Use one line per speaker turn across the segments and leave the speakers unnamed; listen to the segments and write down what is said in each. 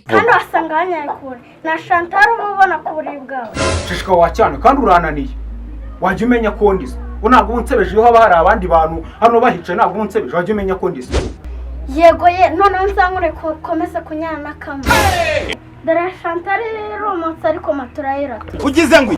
kandi wasanga wanyaye kure na Chantal ubona ku buriri bwawe
shishika wacyane kandi urananiye wajya umenya ko ndizo ntabwo unsebeje iyo haba hari abandi bantu hano bahicaye ntabwo unsebeje wajya umenya ko ndizo
yego ye noneho nzangure komeza kunyana n'akamwe dore Chantal rero umunsi ariko matura yirata
ugize ngo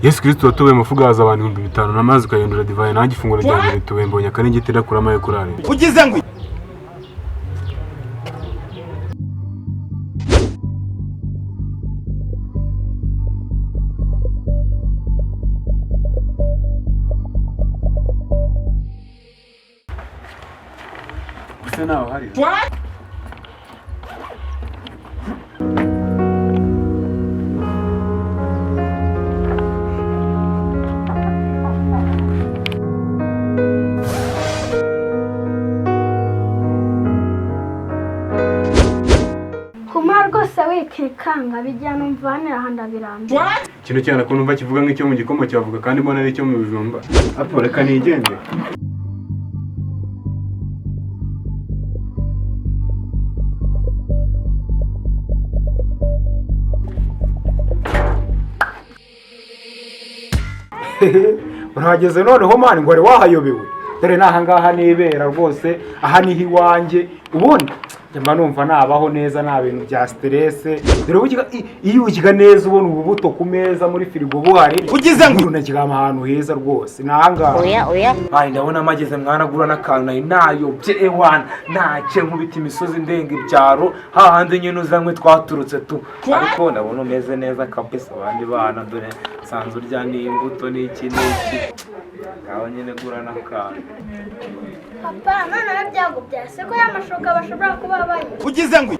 Yesu Kristo watowe mufugaza abantu 5,000 namazi ukayendura divayi nanjye ifunguro rya mbere tubembonye kandi ngitira kurama yo kurare
ugize ngo
gusa naho hari
rwose wikikanga bijyana umvanira ahandi abirambye
kino cyane ko numva kivuga nk'icyo mu gikoma cyavuga kandi mbona ari icyo mu bijumba apo reka nigende
urahageze noneho mani ngo wari wahayobewe dore nahangaha nibera rwose aha niho iwanjye ubundi njya numva nabaho neza nta bintu bya stress dore iyo ukiga neza ubona ububuto ku meza muri firigo buhari
ugize ngo
unakigama ahantu heza rwose nahangaha
oya
bari ndabona mageze mwanagura n'akantu nayo bye ntace nkubita imisozi ndenga ibyaro hahandi nyine uzanywe twaturutse tu ariko ndabona umeze neza kabisa abandi bana dore sanzu urya n'imbuto n'iki aho nyine gura n'akantu
papa none byago byase ko yamashoka bashobora kuba bari
ugize ngo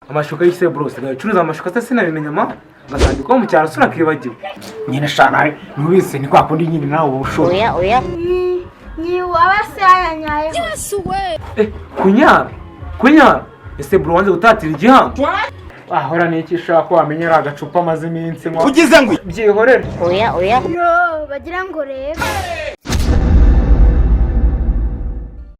amashuka y'ise bros gacuruza amashuka se sinabimenya ma ngasanga ko mu cyaro sura kibagiwe nyine shana nubise ni kwakundi nyine nawe ubushoboye
oya
ni wabase ayanyaye
kunyara ese bro wanze gutatira igihango ahora niki ushaka wamenyera agacupa amaze iminsi
ugize ngo
byihorere
oya
yo bagira ngo rebe